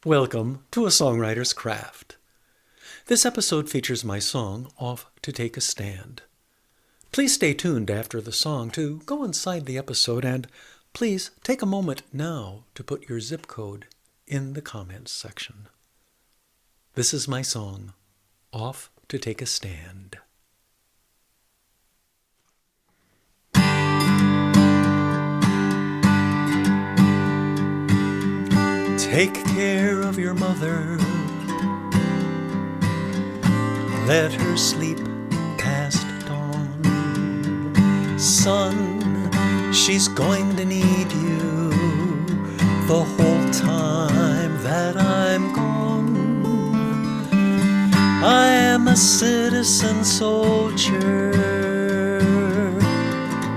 Welcome to A Songwriter's Craft. This episode features my song, Off to Take a Stand. Please stay tuned after the song to go inside the episode, and please take a moment now to put your zip code in the comments section. This is my song, Off to Take a Stand. Take care of your mother, let her sleep past dawn. Son, she's going to need you the whole time that I'm gone. I am a citizen soldier,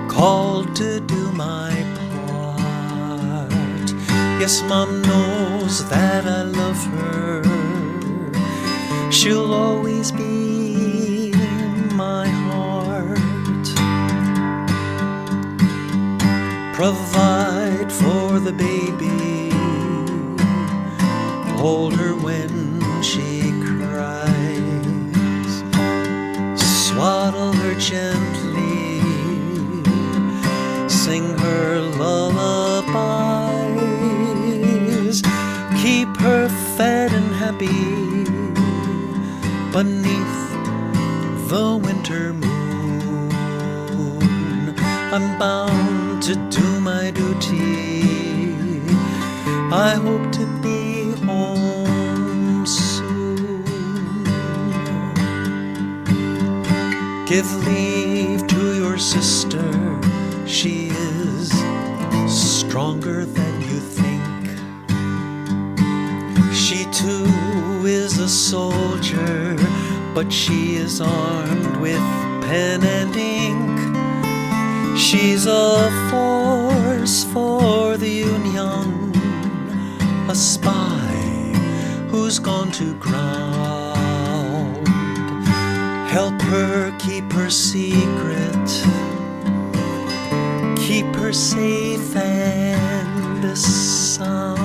called to do my part. Yes, Mom knows that I love her. She'll always be in my heart. Provide for the baby, hold her when she cries, swaddle her gently, sing her lullabies, keep her fed and happy beneath the winter moon. I'm bound to do my duty. I hope to be home soon. Give leave to your sister. She is stronger than you think. She too is a soldier, but she is armed with pen and ink. She's a force for the Union, a spy who's gone to ground. Help her keep her secret, keep her safe and sound.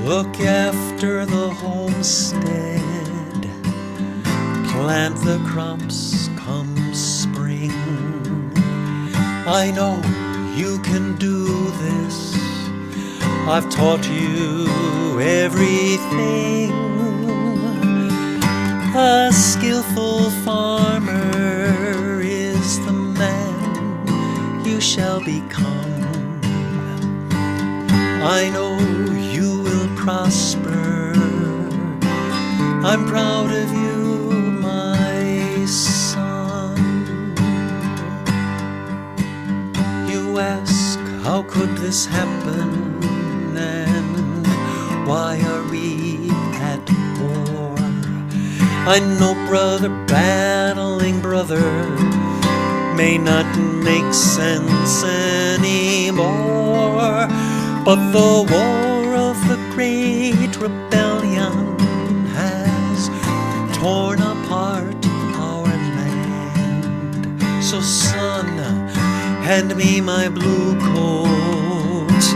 Look after the homestead, plant the crops come spring. I know you can do this. I've taught you everything. A skillful farmer is the man you shall become. I know you will prosper. I'm proud of you, my son. You ask, how could this happen? And why are we at war? I know brother battling brother may not make sense anymore, but the war of the Great Rebellion has torn apart our land. So son, hand me my blue coat.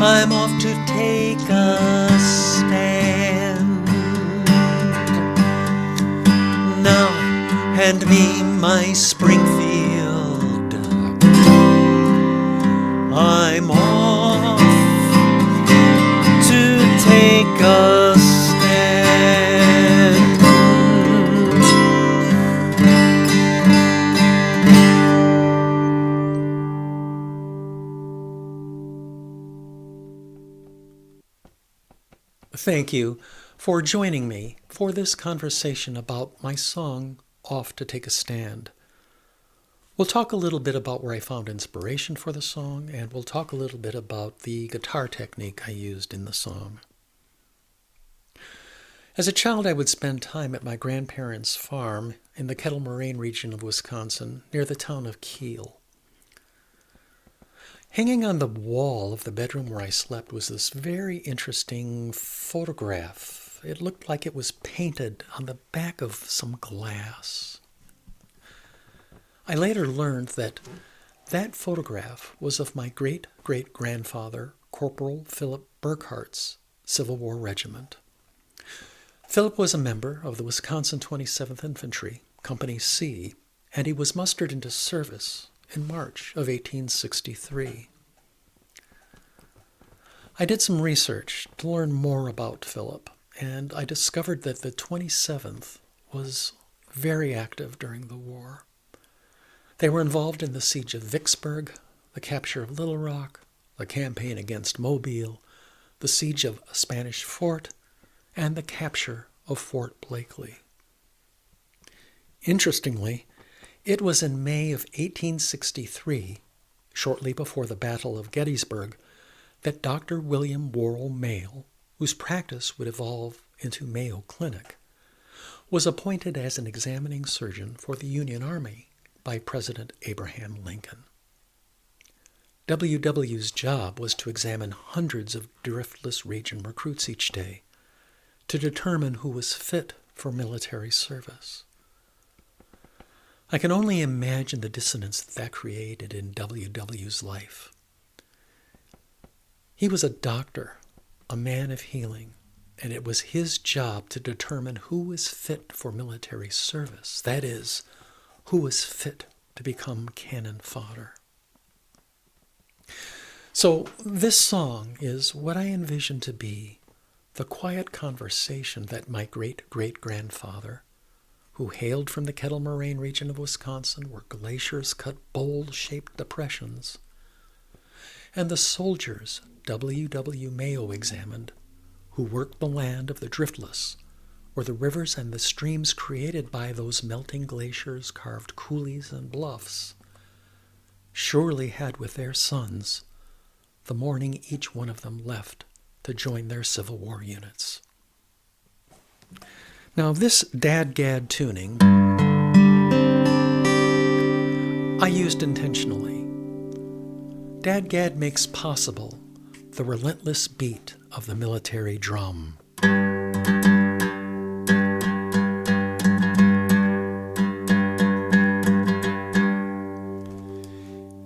I'm off to take a stand. Now hand me my Springfield. I'm off to take a stand. Thank you for joining me for this conversation about my song, Off to Take a Stand. We'll talk a little bit about where I found inspiration for the song, and we'll talk a little bit about the guitar technique I used in the song. As a child, I would spend time at my grandparents' farm in the Kettle Moraine region of Wisconsin, near the town of Kiel. Hanging on the wall of the bedroom where I slept was this very interesting photograph. It looked like it was painted on the back of some glass. I later learned that that photograph was of my great-great-grandfather, Corporal Philip Burkhart's Civil War regiment. Philip was a member of the Wisconsin 27th Infantry, Company C, and he was mustered into service in March of 1863. I did some research to learn more about Philip, and I discovered that the 27th was very active during the war. They were involved in the siege of Vicksburg, the capture of Little Rock, the campaign against Mobile, the siege of a Spanish fort, and the capture of Fort Blakely. Interestingly, it was in May of 1863, shortly before the Battle of Gettysburg, that Dr. William Worrell Mayo, whose practice would evolve into Mayo Clinic, was appointed as an examining surgeon for the Union Army by President Abraham Lincoln. WW's job was to examine hundreds of driftless region recruits each day to determine who was fit for military service. I can only imagine the dissonance that created in WW's life. He was a doctor, a man of healing, and it was his job to determine who was fit for military service. That is, who was fit to become cannon fodder. So this song is what I envision to be the quiet conversation that my great-great-grandfather, who hailed from the Kettle Moraine region of Wisconsin, where glaciers cut bowl-shaped depressions, and the soldiers W.W. Mayo examined, who worked the land of the driftless, where the rivers and the streams created by those melting glaciers carved coulees and bluffs, surely had with their sons the morning each one of them left to join their Civil War units. Now, this dad-gad tuning I used intentionally. Dad-gad makes possible the relentless beat of the military drum.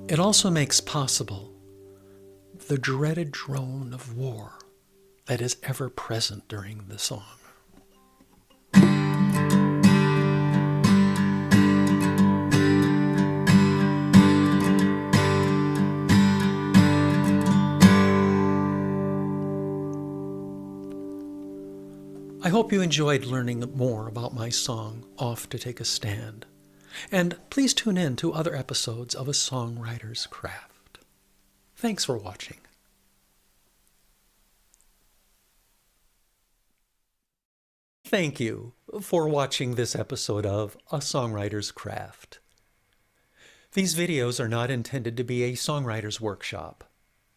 It also makes possible the dreaded drone of war that is ever present during the song. I hope you enjoyed learning more about my song, Off to Take a Stand. And please tune in to other episodes of A Songwriter's Craft. Thanks for watching. Thank you for watching this episode of A Songwriter's Craft. These videos are not intended to be a songwriter's workshop.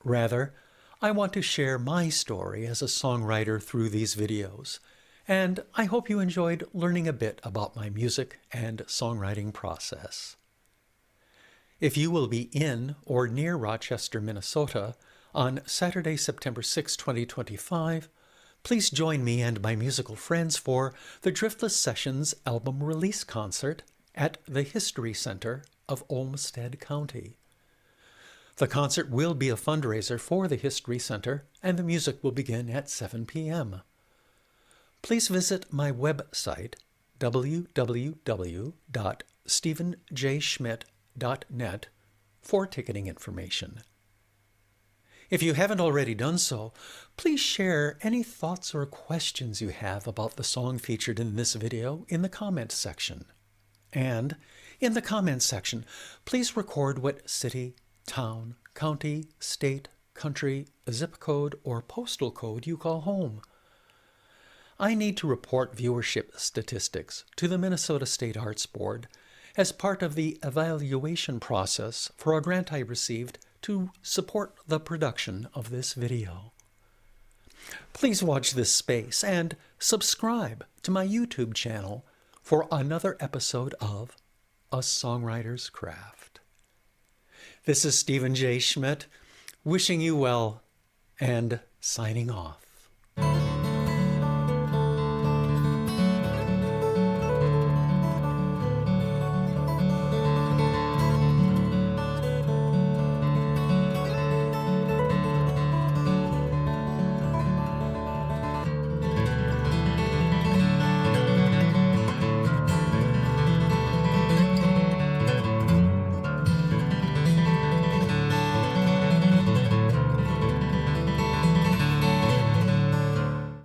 Rather, I want to share my story as a songwriter through these videos, and I hope you enjoyed learning a bit about my music and songwriting process. If you will be in or near Rochester, Minnesota on Saturday, September 6, 2025, please join me and my musical friends for the Driftless Sessions album release concert at the History Center of Olmsted County. The concert will be a fundraiser for the History Center, and the music will begin at 7 p.m. Please visit my website, www.stephenjschmidt.net, for ticketing information. If you haven't already done so, please share any thoughts or questions you have about the song featured in this video in the comments section. And in the comments section, please record what city, town, county, state, country, zip code, or postal code you call home. I need to report viewership statistics to the Minnesota State Arts Board as part of the evaluation process for a grant I received to support the production of this video. Please watch this space and subscribe to my YouTube channel for another episode of A Songwriter's Craft. This is Stephen J. Schmidt, Wishing you well and signing off.